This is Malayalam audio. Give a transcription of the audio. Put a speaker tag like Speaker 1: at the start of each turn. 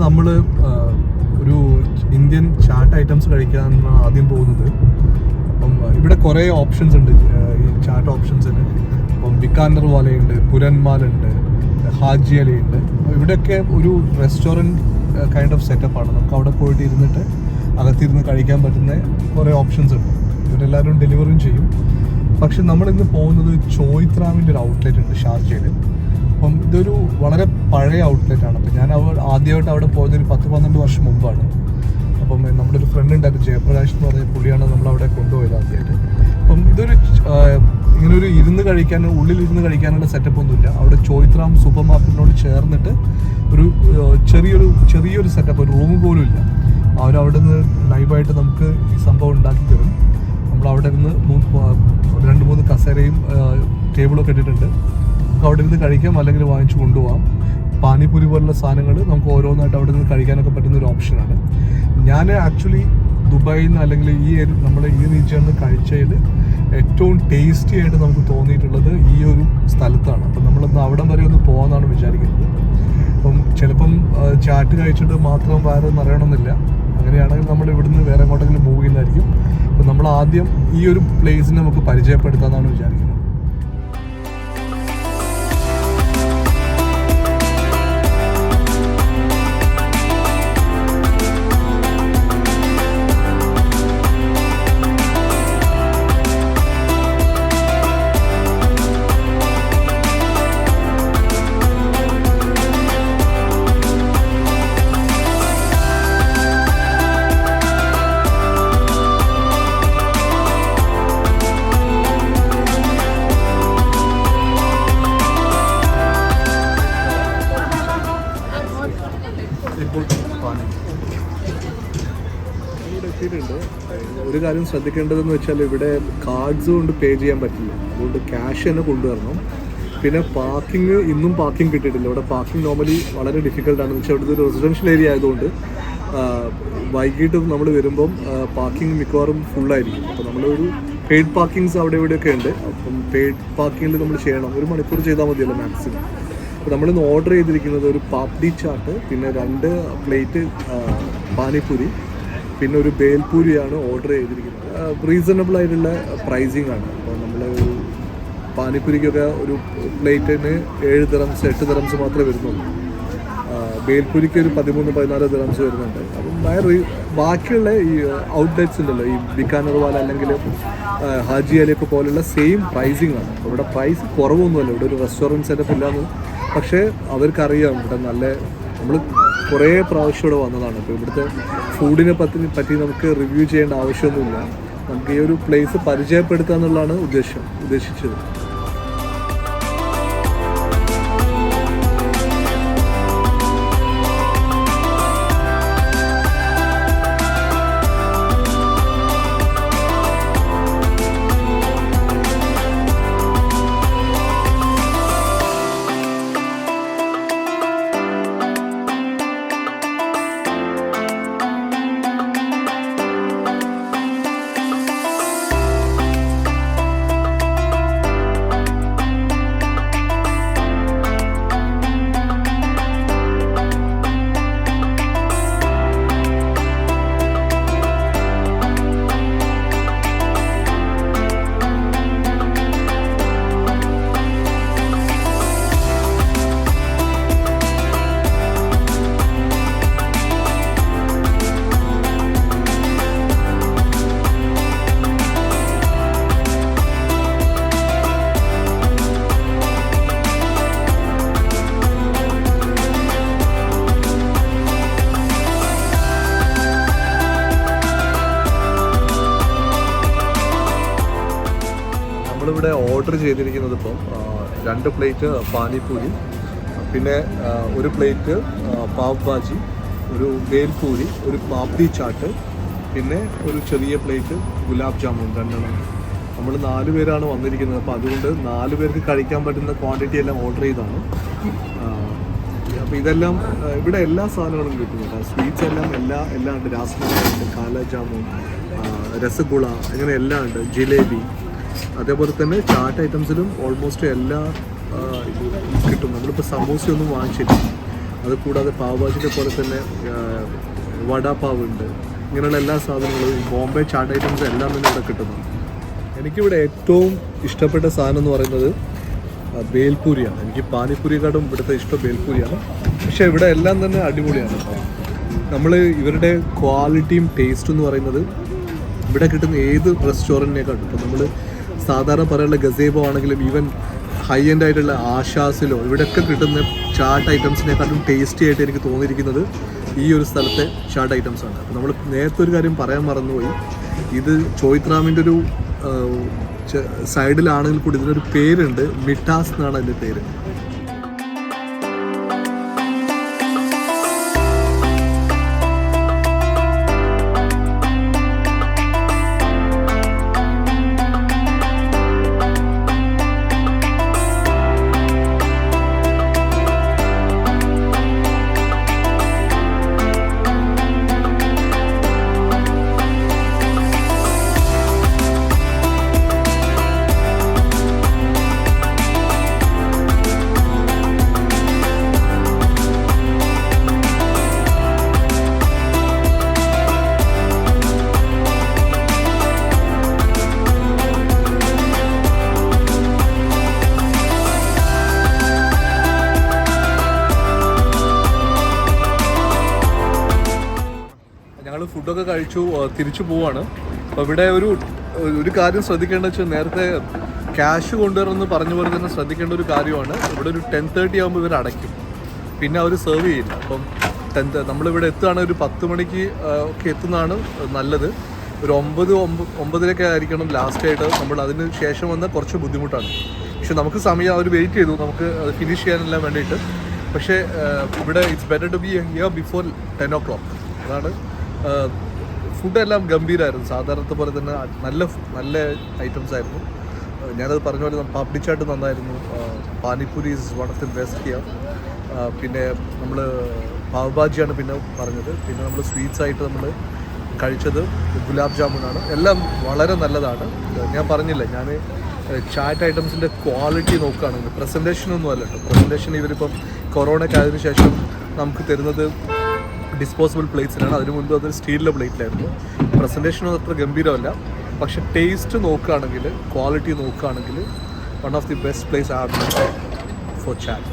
Speaker 1: നമ്മൾ ഒരു ഇന്ത്യൻ ചാട്ട് ഐറ്റംസ് കഴിക്കാനാണ് ആദ്യം പോകുന്നത്. അപ്പം ഇവിടെ കുറേ ഓപ്ഷൻസ് ഉണ്ട് ഈ ചാട്ട് ഓപ്ഷൻസിന്. അപ്പം ബിക്കാനർ വാലയുണ്ട്, പുരന്മാലുണ്ട്, ഹാജി അലയുണ്ട്. ഇവിടെയൊക്കെ ഒരു റെസ്റ്റോറൻറ്റ് കൈൻഡ് ഓഫ് സെറ്റപ്പാണ്. നമുക്ക് അവിടെ പോയിട്ട് ഇരുന്നിട്ട് അകത്തിരുന്ന് കഴിക്കാൻ പറ്റുന്ന കുറേ ഓപ്ഷൻസ് ഉണ്ട്. ഇവരെല്ലാവരും ഡെലിവറിയും ചെയ്യും. പക്ഷെ നമ്മളിന്ന് പോകുന്നത് ചോയ്ത്രാമിൻ്റെ ഒരു ഔട്ട്ലെറ്റ് ഉണ്ട് ഷാർജയിൽ. അപ്പം ഇതൊരു വളരെ പഴയ ഔട്ട്ലെറ്റാണ്. അപ്പം ഞാൻ ആദ്യമായിട്ട് അവിടെ പോയത് ഒരു 10-12 വർഷം മുമ്പാണ്. അപ്പം നമ്മുടെ ഒരു ഫ്രണ്ട് ഉണ്ടായിരുന്നു, ജയപ്രകാശ് എന്ന് പറഞ്ഞ പുള്ളിയാണ് നമ്മളവിടെ കൊണ്ടുപോയത് ആദ്യമായിട്ട്. അപ്പം ഇതൊരു ഇങ്ങനൊരു ഉള്ളിലിരുന്ന് കഴിക്കാനുള്ള സെറ്റപ്പ് ഒന്നുമില്ല. അവിടെ ചോയ്ത്രാം സൂപ്പർ മാർക്കറ്റിനോട് ചേർന്നിട്ട് ഒരു ചെറിയൊരു സെറ്റപ്പ്, ഒരു റൂം പോലും ഇല്ല. അവരവിടെ നിന്ന് ലൈവായിട്ട് നമുക്ക് ഈ സംഭവം ഉണ്ടാക്കി തരും. നമ്മളവിടെ നിന്ന് 2-3 കസേരയും ടേബിളൊക്കെ ഇട്ടിട്ടുണ്ട്. നമുക്ക് അവിടെ നിന്ന് കഴിക്കാം, അല്ലെങ്കിൽ വാങ്ങിച്ചു കൊണ്ടുപോകാം. പാനിപൂരി പോലുള്ള സാധനങ്ങൾ നമുക്ക് ഓരോന്നായിട്ട് അവിടെ നിന്ന് കഴിക്കാനൊക്കെ പറ്റുന്ന ഒരു ഓപ്ഷനാണ്. ഞാൻ ആക്ച്വലി ദുബായിൽ നിന്ന് അല്ലെങ്കിൽ നമ്മുടെ ഈ റീജിയനിൽ നിന്ന് കഴിച്ചതിൽ ഏറ്റവും ടേസ്റ്റി ആയിട്ട് നമുക്ക് തോന്നിയിട്ടുള്ളത് ഈ ഒരു സ്ഥലത്താണ്. അപ്പം നമ്മളൊന്ന് അവിടം വരെ ഒന്ന് പോകാമെന്നാണ് വിചാരിക്കുന്നത്. അപ്പം ചിലപ്പം ചാറ്റ് കഴിച്ചിട്ട് മാത്രം വേറെ നിറയണമെന്നില്ല. അങ്ങനെയാണെങ്കിൽ നമ്മൾ ഇവിടുന്ന് വേറെ എങ്ങോട്ടെങ്കിലും മൂവ് ചെയ്യുന്നതായിരിക്കും. അപ്പം നമ്മൾ ആദ്യം ഈ ഒരു പ്ലേസിനെ നമുക്ക് പരിചയപ്പെടുത്താമെന്നാണ് വിചാരിക്കുന്നത്. ഒരു കാര്യം ശ്രദ്ധിക്കേണ്ടതെന്ന് വെച്ചാൽ ഇവിടെ കാർഡ്സ് കൊണ്ട് പേ ചെയ്യാൻ പറ്റില്ല. അതുകൊണ്ട് ക്യാഷ് തന്നെ കൊണ്ടുവരണം. പിന്നെ ഇന്നും പാർക്കിംഗ് കിട്ടിയിട്ടില്ല. ഇവിടെ പാർക്കിംഗ് നോർമലി വളരെ ഡിഫിക്കൽട്ടാണ്. വെച്ചാൽ ഇവിടുത്തെ ഒരു റെസിഡൻഷ്യൽ ഏരിയ ആയതുകൊണ്ട് വൈകിട്ട് നമ്മൾ വരുമ്പം പാർക്കിംഗ് മിക്കവാറും ഫുള്ളായിരിക്കും. അപ്പോൾ നമ്മളൊരു പെയ്ഡ് പാർക്കിങ്സ് അവിടെ ഇവിടെയൊക്കെ ഉണ്ട്. അപ്പം പെയ്ഡ് പാർക്കിങ്ങിൽ നമ്മൾ ചെയ്യണം. 1 മണിക്കൂർ ചെയ്താൽ മതിയല്ലോ മാക്സിമം. അപ്പോൾ നമ്മളിന്ന് ഓർഡർ ചെയ്തിരിക്കുന്നത് ഒരു പാപ്ഡി ചാട്ട്, പിന്നെ 2 പ്ലേറ്റ് പാനിപ്പൂരി, പിന്നെ ഒരു ബേൽപൂരിയാണ് ഓർഡർ ചെയ്തിരിക്കുന്നത്. റീസണബിൾ ആയിട്ടുള്ള പ്രൈസിങ് ആണ്. അപ്പോൾ നമ്മൾ ഒരു പാനിപ്പൂരിക്കൊക്കെ ഒരു പ്ലേറ്റിന് 7 ദിറംസ് 8 ദിറംസ് മാത്രമേ വരുന്നുള്ളൂ. ബേൽപൂരിക്ക് ഒരു 13-14 ദിറംസ് വരുന്നുണ്ട്. അപ്പം ബാക്കിയുള്ള ഈ ഔട്ട്ലെറ്റ്സ് ഉണ്ടല്ലോ, ഈ ബിക്കാനർ വാല അല്ലെങ്കിൽ ഹാജി അലിയൊക്കെ പോലുള്ള സെയിം പ്രൈസിങ് ആണ്. അപ്പോൾ ഇവിടെ പ്രൈസ് കുറവൊന്നുമല്ല. ഇവിടെ ഒരു റെസ്റ്റോറൻറ്റ് സെറ്റപ്പ് ഇല്ലാന്ന്. പക്ഷേ അവർക്കറിയാം ഇവിടെ നമ്മൾ കുറേ പ്രാവശ്യം ഇവിടെ വന്നതാണ്. അപ്പോൾ ഇവിടുത്തെ ഫുഡിനെ പറ്റി നമുക്ക് റിവ്യൂ ചെയ്യേണ്ട ആവശ്യമൊന്നുമില്ല. നമുക്ക് ഈ ഒരു പ്ലേസ് പരിചയപ്പെടുത്തുക എന്നുള്ളതാണ് ഉദ്ദേശിച്ചത്. നമ്മളിവിടെ ഓർഡർ ചെയ്തിരിക്കുന്നത് ഇപ്പം 2 പ്ലേറ്റ് പാനിപ്പൂരി, പിന്നെ 1 പ്ലേറ്റ് പാവ് ഭാജി, ഒരു ബേൽപൂരി, ഒരു പാപ്ഡി ചാട്ട്, പിന്നെ ഒരു ചെറിയ പ്ലേറ്റ് ഗുലാബ് ജാമുൻ 2. നമ്മൾ 4 പേരാണ് വന്നിരിക്കുന്നത്. അപ്പോൾ അതുകൊണ്ട് 4 പേർക്ക് കഴിക്കാൻ പറ്റുന്ന ക്വാണ്ടിറ്റി എല്ലാം ഓർഡർ ചെയ്താണ്. അപ്പോൾ ഇതെല്ലാം ഇവിടെ എല്ലാ സാധനങ്ങളും കിട്ടുന്നുണ്ട്. സ്വീറ്റ്സ് എല്ലാം ഉണ്ട്. രാസ്മലായി ഉണ്ട്, കാല ജാമുൻ, രസഗുള, അങ്ങനെ എല്ലാം ഉണ്ട്. ജിലേബി, അതേപോലെ തന്നെ ചാട്ട് ഐറ്റംസിലും ഓൾമോസ്റ്റ് എല്ലാ കിട്ടും. നമ്മളിപ്പോൾ സമൂസയൊന്നും വാങ്ങിച്ചില്ല. അത് കൂടാതെ പാവ് പോലെ തന്നെ വടാപാവ് ഉണ്ട്. ഇങ്ങനെയുള്ള എല്ലാ സാധനങ്ങളും ഈ ബോംബെ ചാട്ട് ഐറ്റംസ് എല്ലാം തന്നെ ഇവിടെ കിട്ടുന്നുണ്ട്. എനിക്കിവിടെ ഏറ്റവും ഇഷ്ടപ്പെട്ട സാധനം എന്ന് പറയുന്നത് ബേൽപൂരിയാണ്. എനിക്ക് പാനിപ്പൂരിയെക്കാട്ടും ഇവിടുത്തെ ഇഷ്ടം ബേൽപൂരിയാണ്. പക്ഷേ ഇവിടെ എല്ലാം തന്നെ അടിപൊളിയാണ്. നമ്മൾ ഇവരുടെ ക്വാളിറ്റിയും ടേസ്റ്റ് എന്ന് പറയുന്നത് ഇവിടെ കിട്ടുന്ന ഏത് റെസ്റ്റോറൻറ്റിനേക്കാട്ടും, ഇപ്പോൾ നമ്മൾ സാധാരണ പറയാനുള്ള ഗസേബോ ആണെങ്കിലും ഈവൻ ഹൈ എൻഡ് ആയിട്ടുള്ള ആശാസിലോ ഇവിടെയൊക്കെ കിട്ടുന്ന ചാട്ട് ഐറ്റംസിനെക്കാട്ടും ടേസ്റ്റി ആയിട്ട് എനിക്ക് തോന്നിയിരിക്കുന്നത് ഈ ഒരു സ്ഥലത്തെ ചാട്ട് ഐറ്റംസ് ആണ്. അപ്പോൾ നമ്മൾ നേരത്തെ ഒരു കാര്യം പറയാൻ മറന്നുപോയി. ഇത് ചോയ്ത്രാമിൻ്റെ ഒരു സൈഡിലാണെങ്കിൽ കൂടി ഇതിനൊരു പേരുണ്ട്, മിഠാസ് എന്നാണ് അതിൻ്റെ പേര്. ഞങ്ങൾ ഫുഡൊക്കെ കഴിച്ചു തിരിച്ചു പോവാണ്. അപ്പോൾ ഇവിടെ ഒരു കാര്യം ശ്രദ്ധിക്കേണ്ടത് വെച്ചാൽ നേരത്തെ ക്യാഷ് കൊണ്ടുവരുമെന്ന് പറഞ്ഞ പോലെ തന്നെ ശ്രദ്ധിക്കേണ്ട ഒരു കാര്യമാണ്. ഇവിടെ ഒരു 10:30 ആകുമ്പോൾ ഇവർ അടയ്ക്കും, പിന്നെ അവർ സെർവ് ചെയ്യില്ല. അപ്പം നമ്മളിവിടെ എത്തുകയാണെങ്കിൽ ഒരു 10 മണിക്ക് ഒക്കെ എത്തുന്നതാണ് നല്ലത്. ഒരു 9-9:30 ആയിരിക്കണം ലാസ്റ്റായിട്ട്. നമ്മൾ അതിന് ശേഷം വന്നാൽ കുറച്ച് ബുദ്ധിമുട്ടാണ്. പക്ഷെ നമുക്ക് സമയം അവർ വെയിറ്റ് ചെയ്തു നമുക്ക് അത് ഫിനിഷ് ചെയ്യാനെല്ലാം വേണ്ടിയിട്ട്. പക്ഷേ ഇവിടെ it's better to be here before 10 o'clock. അതാണ്. ഫുഡെല്ലാം ഗംഭീരമായിരുന്നു, സാധാരണത്തെ പോലെ തന്നെ നല്ല ഐറ്റംസ് ആയിരുന്നു. ഞാനത് പറഞ്ഞ പോലെ പാപ്പടി ചാട്ട് നന്നായിരുന്നു. Panipuri is one of the best here. പിന്നെ നമ്മൾ പാവ് ഭാജിയാണ് പിന്നെ പറഞ്ഞത്. പിന്നെ നമ്മൾ സ്വീറ്റ്സ് ആയിട്ട് നമ്മൾ കഴിച്ചത് ഗുലാബ് ജാമുനാണ്. എല്ലാം വളരെ നല്ലതാണ്. ഞാൻ പറഞ്ഞില്ല, ഞാൻ ചാറ്റ് ഐറ്റംസിൻ്റെ ക്വാളിറ്റി നോക്കുകയാണെങ്കിൽ പ്രസൻറ്റേഷനൊന്നും അല്ല കേട്ടോ. പ്രസൻറ്റേഷൻ ഇവരിപ്പം കൊറോണയ്ക്ക് ആയതിനു ശേഷം നമുക്ക് തരുന്നത് ഡിസ്പോസിബിൾ പ്ലേറ്റ്സിലാണ്. അതിനു മുൻപ് അതൊരു സ്റ്റീലിലെ പ്ലേറ്റിലായിരുന്നു. പ്രസൻറ്റേഷനും അത്ര ഗംഭീരമല്ല, പക്ഷെ ടേസ്റ്റ് നോക്കുകയാണെങ്കിൽ, ക്വാളിറ്റി നോക്കുകയാണെങ്കിൽ one of the best place are for chat.